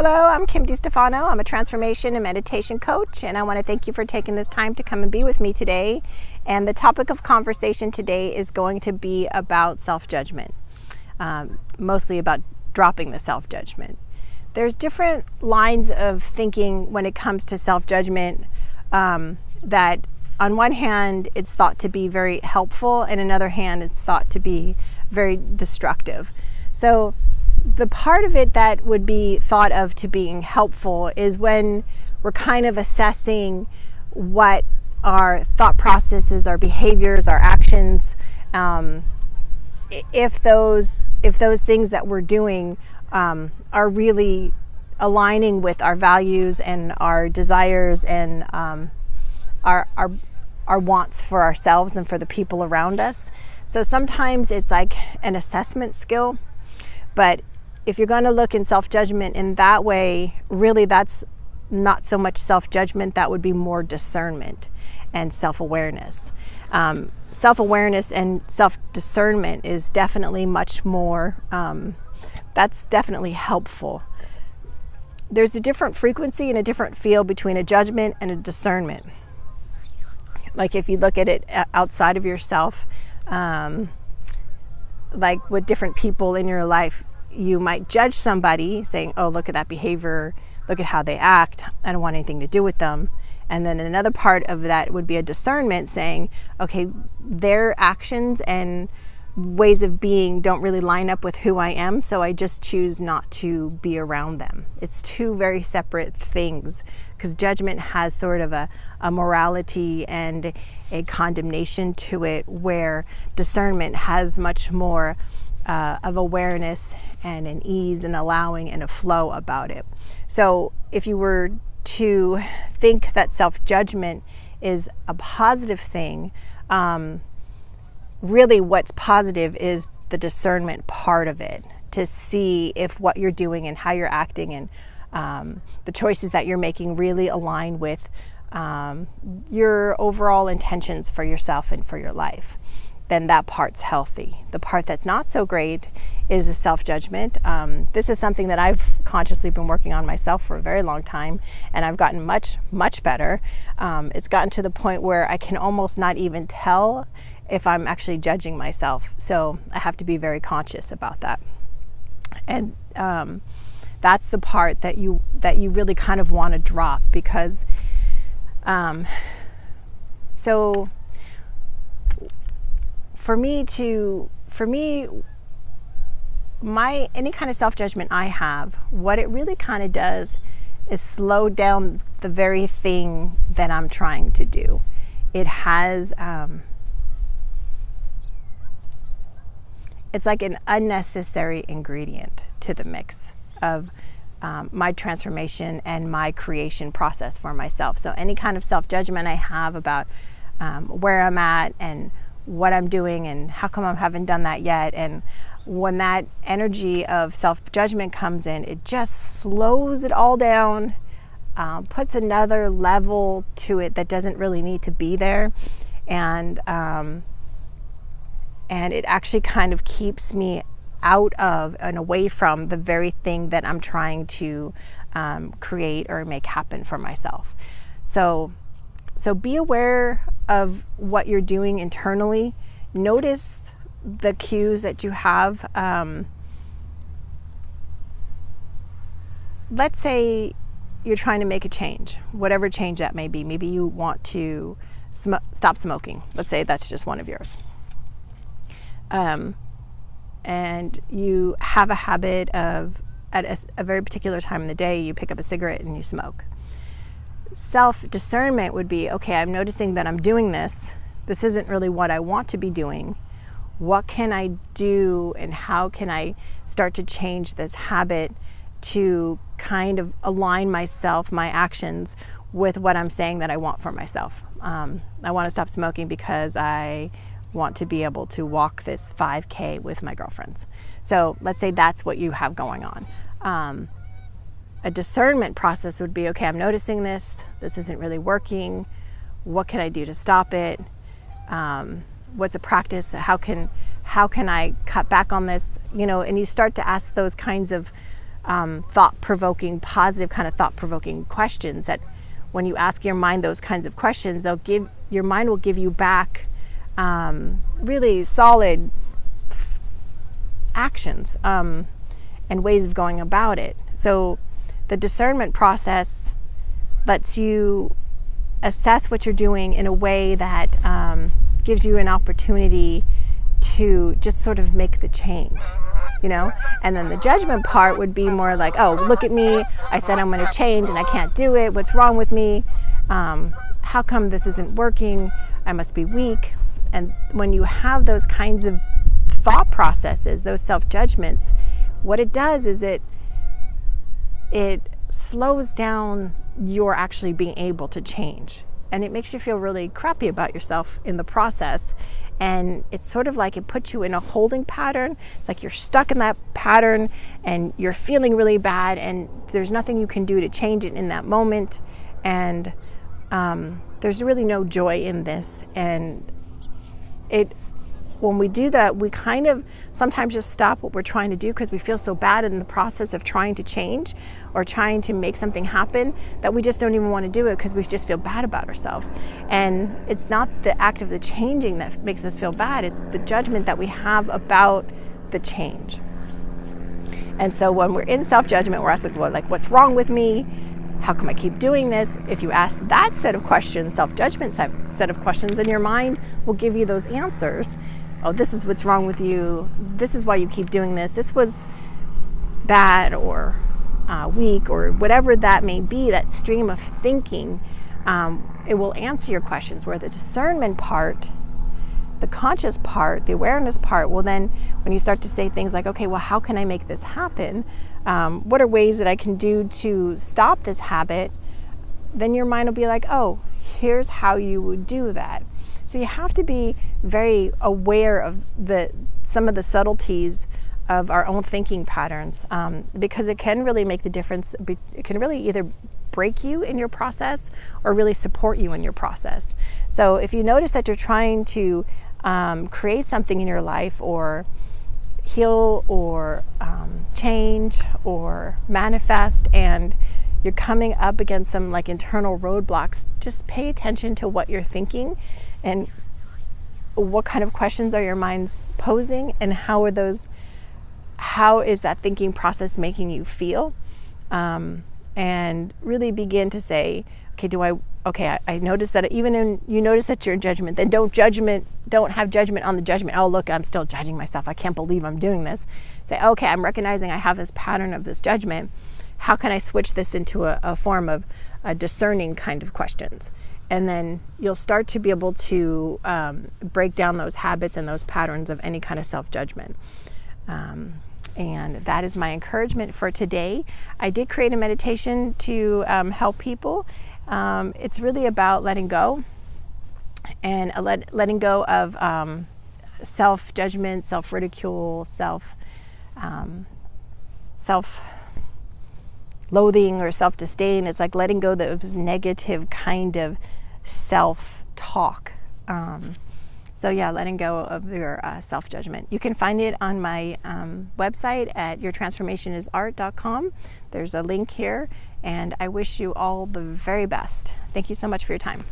Hello, I'm Kim DeStefano. I'm a transformation and meditation coach, and I want to thank you for taking this time to come and be with me today. And the topic of conversation today is going to be about self-judgment, mostly about dropping the self-judgment. There's different lines of thinking when it comes to self-judgment that on one hand, it's thought to be very helpful, and on the other hand, it's thought to be very destructive. So the part of it that would be thought of to being helpful is when we're kind of assessing what our thought processes, our behaviors, our actions, if those things that we're doing are really aligning with our values and our desires and our wants for ourselves and for the people around us. So sometimes it's like an assessment skill, but if you're going to look in self-judgment in that way, really that's not so much self-judgment, that would be more discernment and self-awareness. Self-awareness and self-discernment is definitely much more, that's definitely helpful. There's a different frequency and a different feel between a judgment and a discernment. Like if you look at it outside of yourself, like with different people in your life, you might judge somebody saying, oh, look at that behavior, look at how they act, I don't want anything to do with them. And then another part of that would be a discernment saying, okay, their actions and ways of being don't really line up with who I am, so I just choose not to be around them. It's two very separate things, because judgment has sort of a morality and a condemnation to it, where discernment has much more of awareness and an ease and allowing and a flow about it. So if you were to think that self-judgment is a positive thing, really what's positive is the discernment part of it, to see if what you're doing and how you're acting and the choices that you're making really align with your overall intentions for yourself and for your life. Then that part's healthy. The part that's not so great is the self-judgment. This is something that I've consciously been working on myself for a very long time, and I've gotten much, much better. It's gotten to the point where I can almost not even tell if I'm actually judging myself. So I have to be very conscious about that. And that's the part that you really kind of want to drop, because so for me, any kind of self-judgment I have, what it really kind of does is slow down the very thing that I'm trying to do. It has, it's like an unnecessary ingredient to the mix of my transformation and my creation process for myself. So any kind of self-judgment I have about where I'm at and what I'm doing and how come I haven't done that yet, and when that energy of self-judgment comes in, it just slows it all down, puts another level to it that doesn't really need to be there, and it actually kind of keeps me out of and away from the very thing that I'm trying to create or make happen for myself. So be aware of what you're doing internally. Notice the cues that you have. Let's say you're trying to make a change, whatever change that may be. Maybe you want to stop smoking. Let's say that's just one of yours. And you have a habit of, at a very particular time in the day, you pick up a cigarette and you smoke. Self-discernment would be, okay, I'm noticing that I'm doing this. This isn't really what I want to be doing. What can I do, and how can I start to change this habit to kind of align myself, my actions, with what I'm saying that I want for myself? I want to stop smoking because I want to be able to walk this 5K with my girlfriends. So let's say that's what you have going on. A discernment process would be, okay, I'm noticing this isn't really working. What can I do to stop it? What's a practice? How can I cut back on this? And you start to ask those kinds of thought-provoking, positive kind of thought-provoking questions that when you ask your mind those kinds of questions, your mind will give you back really solid actions and ways of going about it. So the discernment process lets you assess what you're doing in a way that gives you an opportunity to just sort of make the change, and then the judgment part would be more like, oh, look at me, I said I'm going to change and I can't do it, what's wrong with me, how come this isn't working, I must be weak. And when you have those kinds of thought processes, those self-judgments, what it does is it slows down your actually being able to change, and it makes you feel really crappy about yourself in the process. And it's sort of like it puts you in a holding pattern. It's like you're stuck in that pattern and you're feeling really bad, and there's nothing you can do to change it in that moment. And there's really no joy in this. And when we do that, we kind of sometimes just stop what we're trying to do because we feel so bad in the process of trying to change or trying to make something happen that we just don't even want to do it because we just feel bad about ourselves. And it's not the act of the changing that makes us feel bad, it's the judgment that we have about the change. And so when we're in self-judgment, we're asking, well, like, what's wrong with me? How come I keep doing this? If you ask that set of questions, self-judgment set of questions, then your mind will give you those answers. Oh, this is what's wrong with you. This is why you keep doing this. This was bad or weak or whatever that may be, that stream of thinking, it will answer your questions. Where the discernment part, the conscious part, the awareness part, well then when you start to say things like, okay, well, how can I make this happen? What are ways that I can do to stop this habit? Then your mind will be like, oh, here's how you would do that. So you have to be very aware of some of the subtleties of our own thinking patterns, because it can really make the difference. It can really either break you in your process or really support you in your process. So if you notice that you're trying to create something in your life or heal or change or manifest, and you're coming up against some like internal roadblocks, just pay attention to what you're thinking and what kind of questions are your minds posing, and how is that thinking process making you feel, and really begin to say, I notice that even you notice that you're in judgment, then don't have judgment on the judgment. Oh, look, I'm still judging myself. I can't believe I'm doing this. Say, okay, I'm recognizing I have this pattern of this judgment. How can I switch this into a form of a discerning kind of questions? And then you'll start to be able to break down those habits and those patterns of any kind of self-judgment. And that is my encouragement for today. I did create a meditation to help people. It's really about letting go, and letting go of self-judgment, self-ridicule, self-loathing or self-disdain. It's like letting go of those negative kind of self-talk. Letting go of your self-judgment. You can find it on my website at yourtransformationisart.com. There's a link here, and I wish you all the very best. Thank you so much for your time.